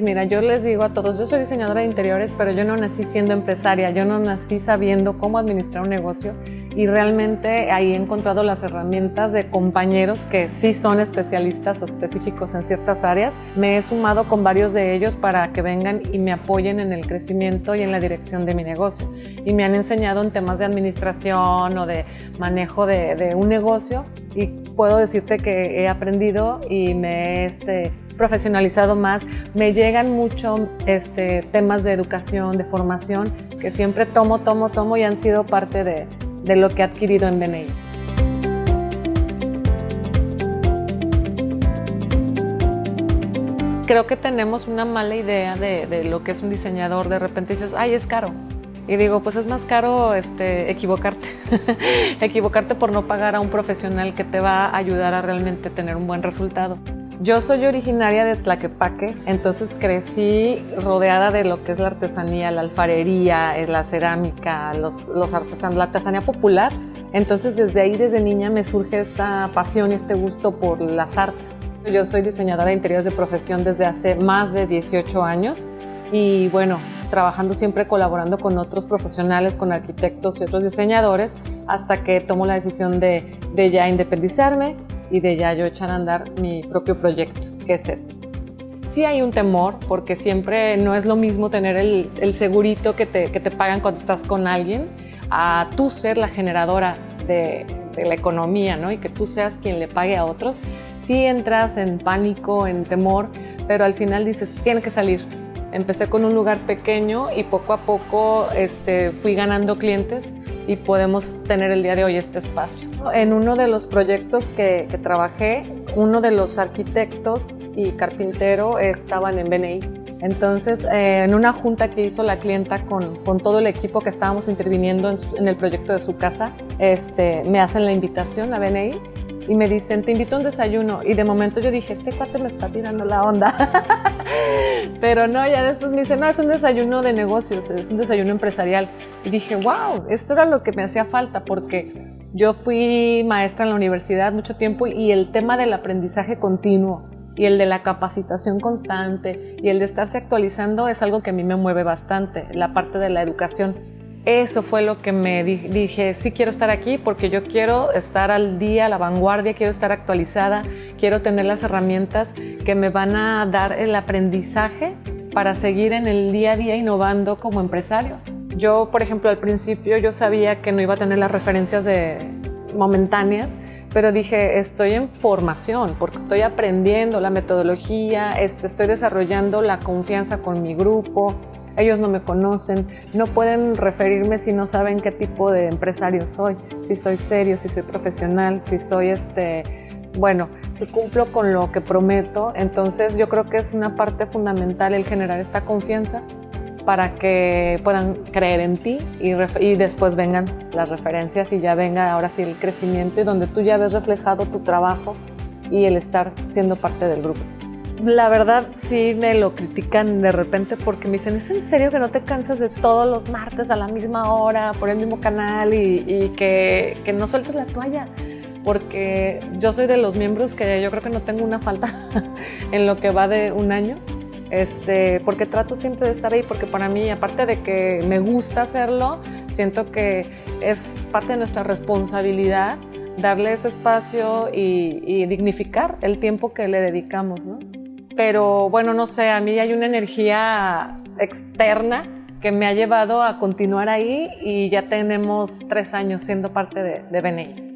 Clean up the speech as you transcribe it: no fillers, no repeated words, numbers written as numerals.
Mira, yo les digo a todos, yo soy diseñadora de interiores, pero yo no nací siendo empresaria, yo no nací sabiendo cómo administrar un negocio y realmente ahí he encontrado las herramientas de compañeros que sí son especialistas o específicos en ciertas áreas. Me he sumado con varios de ellos para que vengan y me apoyen en el crecimiento y en la dirección de mi negocio. Y me han enseñado en temas de administración o de manejo de un negocio y puedo decirte que he aprendido y me he profesionalizado más. Me llegan mucho temas de educación, de formación, que siempre tomo y han sido parte de lo que he adquirido en BNI. Creo que tenemos una mala idea de lo que es un diseñador. De repente dices, ay, es caro. Y digo, pues es más caro equivocarte. Equivocarte por no pagar a un profesional que te va a ayudar a realmente tener un buen resultado. Yo soy originaria de Tlaquepaque, entonces crecí rodeada de lo que es la artesanía, la alfarería, la cerámica, los artesanos, la artesanía popular. Entonces desde ahí, desde niña, me surge esta pasión y este gusto por las artes. Yo soy diseñadora de interiores de profesión desde hace más de 18 años y bueno, trabajando siempre colaborando con otros profesionales, con arquitectos y otros diseñadores, hasta que tomo la decisión de ya independizarme y de ya yo echar a andar mi propio proyecto, que es este. Sí hay un temor, porque siempre no es lo mismo tener el segurito que te pagan cuando estás con alguien, a tú ser la generadora de la economía, ¿no? Y que tú seas quien le pague a otros. Sí entras en pánico, en temor, pero al final dices, tiene que salir. Empecé con un lugar pequeño y poco a poco fui ganando clientes y podemos tener el día de hoy este espacio. En uno de los proyectos que trabajé, uno de los arquitectos y carpintero estaban en BNI. Entonces, en una junta que hizo la clienta con todo el equipo que estábamos interviniendo en el proyecto de su casa, me hacen la invitación a BNI y me dicen, te invito a un desayuno. Y de momento yo dije, este cuate me está tirando la onda. Pero no, ya después me dicen, no, es un desayuno de negocios, es un desayuno empresarial. Y dije, wow, esto era lo que me hacía falta, porque yo fui maestra en la universidad mucho tiempo y el tema del aprendizaje continuo y el de la capacitación constante y el de estarse actualizando es algo que a mí me mueve bastante, la parte de la educación. Eso fue lo que me dije, sí quiero estar aquí porque yo quiero estar al día, a la vanguardia, quiero estar actualizada, quiero tener las herramientas que me van a dar el aprendizaje para seguir en el día a día innovando como empresario. Yo, por ejemplo, al principio yo sabía que no iba a tener las referencias momentáneas, pero dije, estoy en formación porque estoy aprendiendo la metodología, estoy desarrollando la confianza con mi grupo. Ellos no me conocen, no pueden referirme si no saben qué tipo de empresario soy, si soy serio, si soy profesional, si soy bueno, si cumplo con lo que prometo. Entonces yo creo que es una parte fundamental el generar esta confianza para que puedan creer en ti y después vengan las referencias y ya venga ahora sí el crecimiento y donde tú ya ves reflejado tu trabajo y el estar siendo parte del grupo. La verdad sí me lo critican de repente porque me dicen, ¿es en serio que no te cansas de todos los martes a la misma hora por el mismo canal y que no sueltes la toalla? Porque yo soy de los miembros que yo creo que no tengo una falta en lo que va de un año, porque trato siempre de estar ahí, porque para mí, aparte de que me gusta hacerlo, siento que es parte de nuestra responsabilidad darle ese espacio y dignificar el tiempo que le dedicamos, ¿no? Pero bueno, no sé, a mí hay una energía externa que me ha llevado a continuar ahí y ya tenemos 3 años siendo parte de BNI.